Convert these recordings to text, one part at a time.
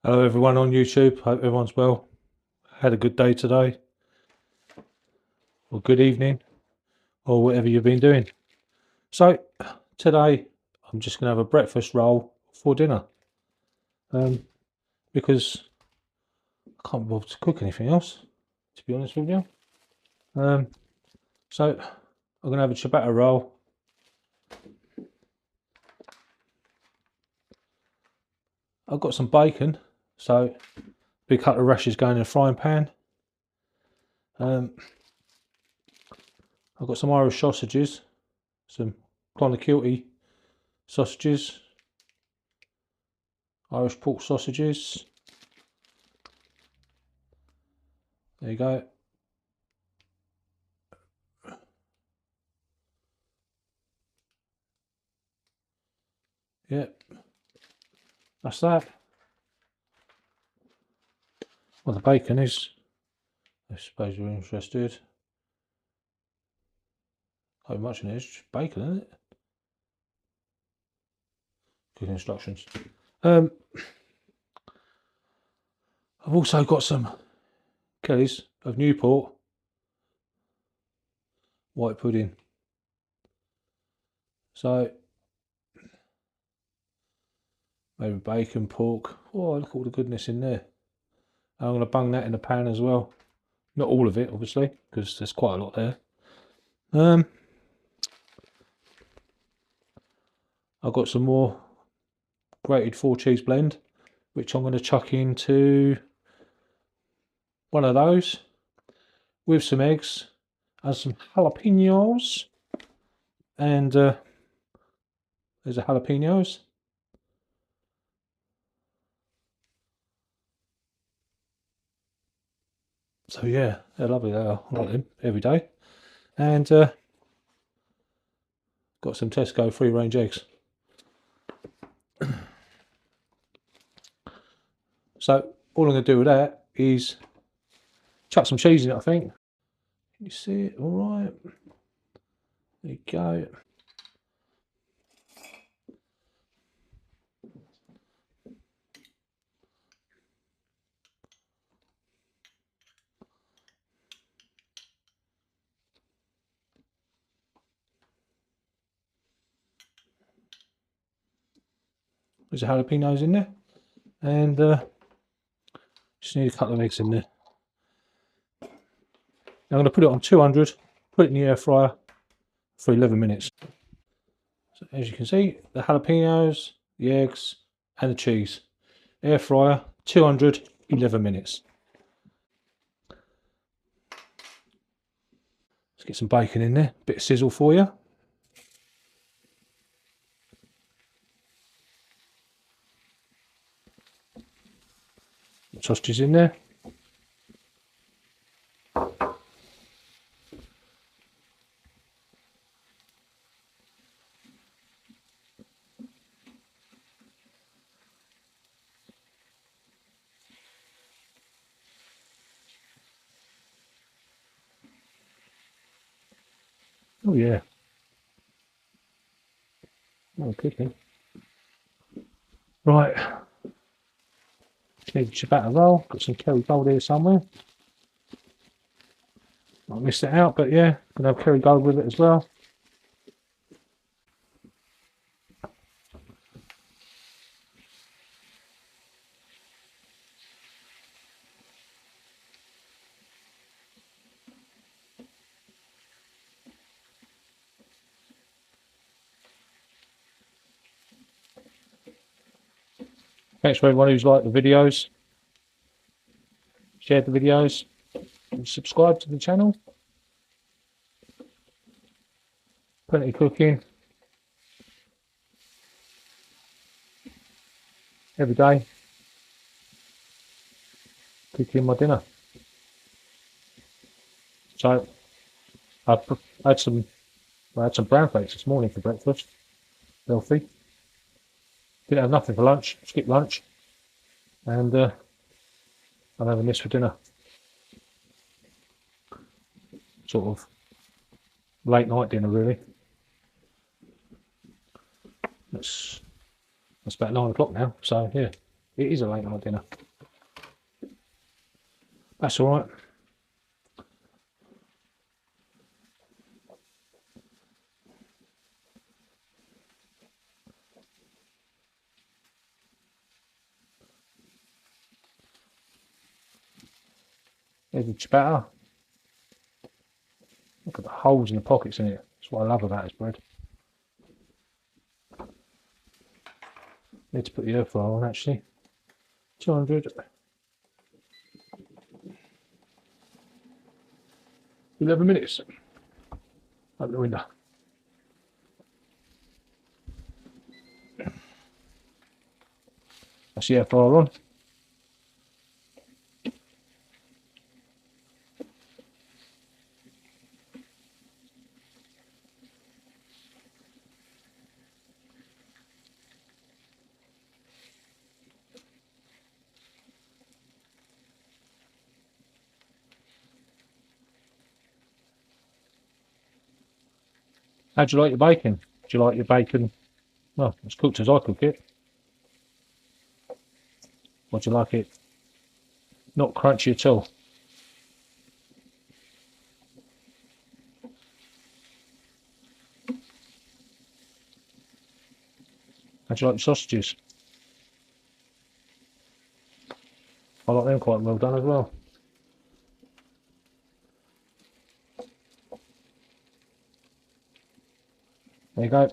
Hello everyone on YouTube, hope everyone's well. Had a good day today, or good evening, or whatever you've been doing. So, today I'm just going to have a breakfast roll for dinner. Because I can't bother to cook anything else, to be honest with you. So, I'm going to have a ciabatta roll. I've got some bacon, so a big couple of rashers going in a frying pan. I've got some Irish sausages, some clonakilty sausages, Irish pork sausages. There you go. Yep, that's that. Well, the bacon is, I suppose you're interested. Not much in it, it's just bacon, isn't it? Cooking instructions. I've also got some Kelly's of Newport white pudding. So maybe bacon, pork. Oh, look at all the goodness in there. I'm going to bung that in the pan as well. Not all of it, obviously, because there's quite a lot there. I've got some more grated 4-cheese blend, which I'm going to chuck into one of those with some eggs and some jalapenos. And there's the jalapenos. So yeah, they're lovely. They are. I like them every day. And got some Tesco free-range eggs. So all I'm going to do with that is chuck some cheese in it, I think. Can you see it all right? There you go. There's the jalapenos in there. And just need a couple of eggs in there. Now I'm going to put it on 200, put it in the air fryer for 11 minutes. So as you can see, the jalapenos, the eggs, and the cheese. Air fryer, 200, 11 minutes. Let's get some bacon in there, bit of sizzle for you. Sausages in there. Oh yeah. Oh, cooking. Right. Need a ciabatta roll. Got some kerrygold here somewhere. I missed it out, but yeah, gonna have kerrygold with it as well. Thanks for everyone who's liked the videos, shared the videos, and subscribed to the channel. Plenty of cooking every day. Cooking my dinner. So I had some brown flakes this morning for breakfast. Healthy. Didn't have nothing for lunch. Skipped lunch, and I'm having this for dinner. Sort of late night dinner, really. That's about 9 o'clock now. So yeah, It is a late night dinner. That's all right. There's the ciabatta. Look at the holes in the pockets in it. That's what I love about this bread. Need to put the air fryer on actually. 200. 11 minutes. Open the window. That's the air fryer on. How do you like your bacon? Do you like your bacon, well, as cooked as I cook it? Or do you like it not crunchy at all? How do you like your sausages? I like them quite well done as well. There you go.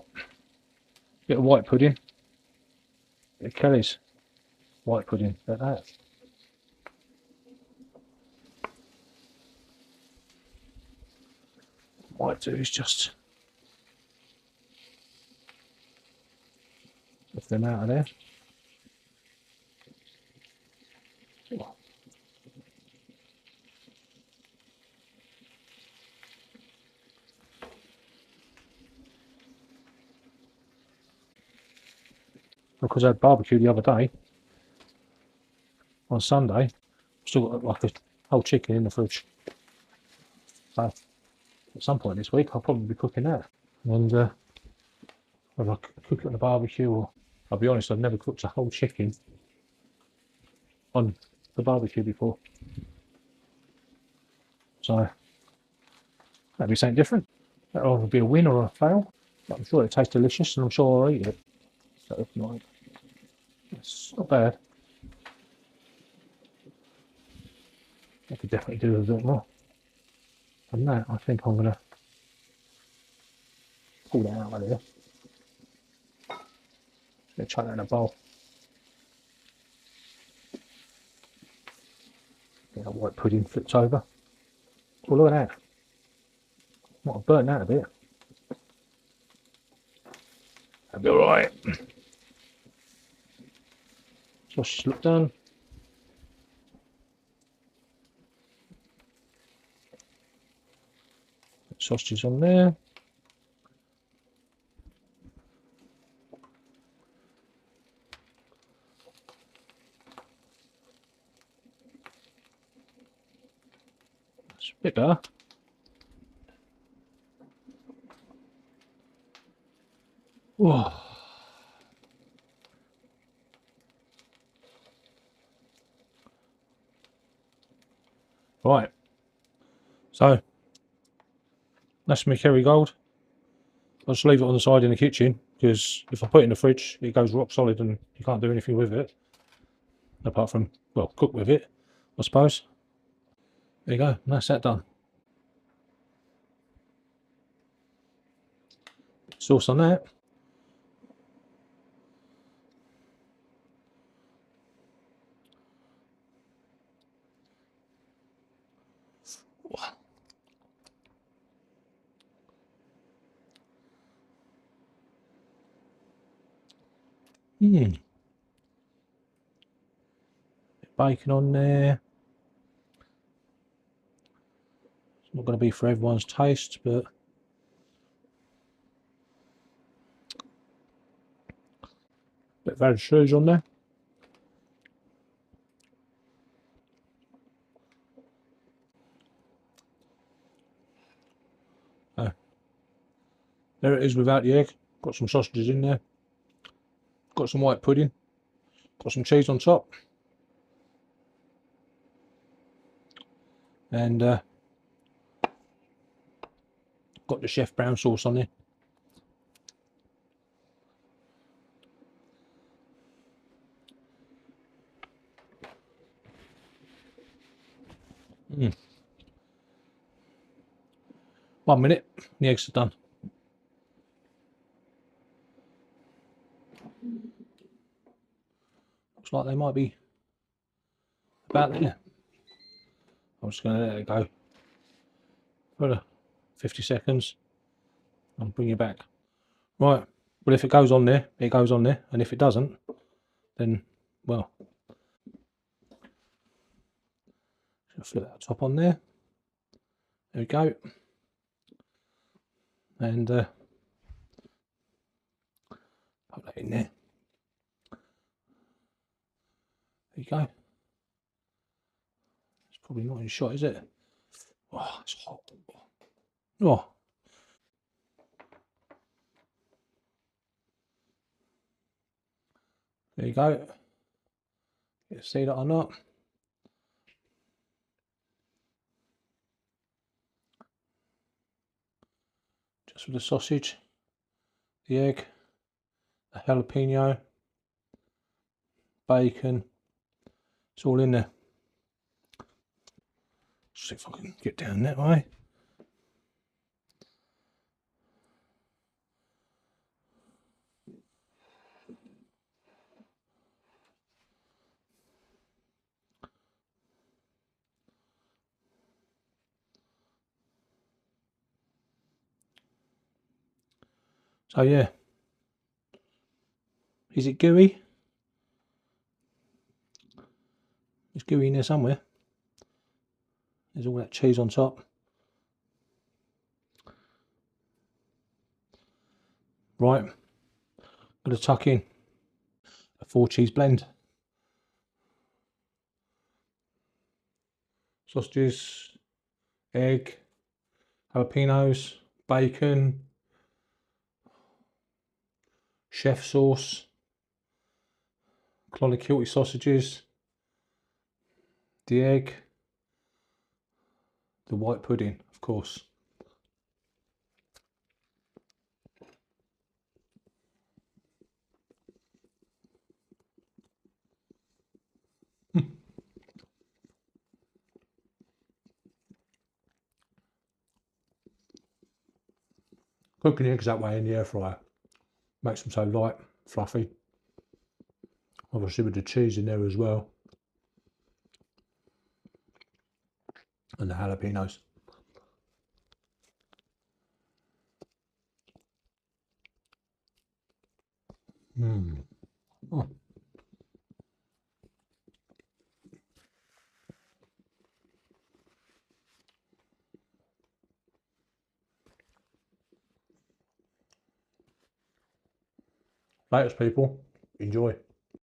Bit of white pudding. Bit of Kelly's white pudding. Like that. What I do is just lift them out of there. Because I had barbecue the other day, on Sunday, still got like a whole chicken in the fridge. So at some point this week I'll probably be cooking that. And whether I cook it on the barbecue or, I'll be honest, I've never cooked a whole chicken on the barbecue before. So that'd be something different. That'll either be a win or a fail. But I'm sure it tastes delicious and I'm sure I'll eat it. So like, it's not bad. I could definitely do a bit more. And that, I think I'm going to pull that out of there. Gonna chuck that in a bowl. Get that white pudding flipped over. Oh, look at that. Might have burnt that a bit. That'll be alright. Sausage look done. Sausages on there. That's a bit better. Whoa. Right. So that's my Kerrygold. I'll just leave it on the side in the kitchen because if I put it in the fridge, it goes rock solid and you can't do anything with it. Apart from, well, cook with it, I suppose. There you go, and that's that done. Sauce on that. Bacon on there. It's not going to be for everyone's taste, but a bit of vegetables on there. There it is without the egg. Got some sausages in there. Got some white pudding. Got some cheese on top. And got the chef brown sauce on there. Mm. 1 minute, the eggs are done. Looks like they might be about there. I'm just going to let it go for 50 seconds and bring it back. Right, well, if it goes on there, it goes on there, and if it doesn't, then, well, flip that top on there. There we go. And put that in there. There you go. It's probably not in shot, is it? Oh, it's hot. Oh. There you go. You see that or not? Just with the sausage, the egg, the jalapeno, bacon. It's all in there. See if I can get down that way. So yeah, is it gooey? It's gooey in there somewhere. There's all that cheese on top. Right, I'm going to tuck in a 4 cheese blend. Sausages, egg, jalapenos, bacon, chef sauce, clonakilty sausages, the egg, the white pudding, of course. Cooking the eggs that way in the air fryer makes them so light, fluffy. Obviously with the cheese in there as well. And the jalapenos. Oh. Latest people, enjoy.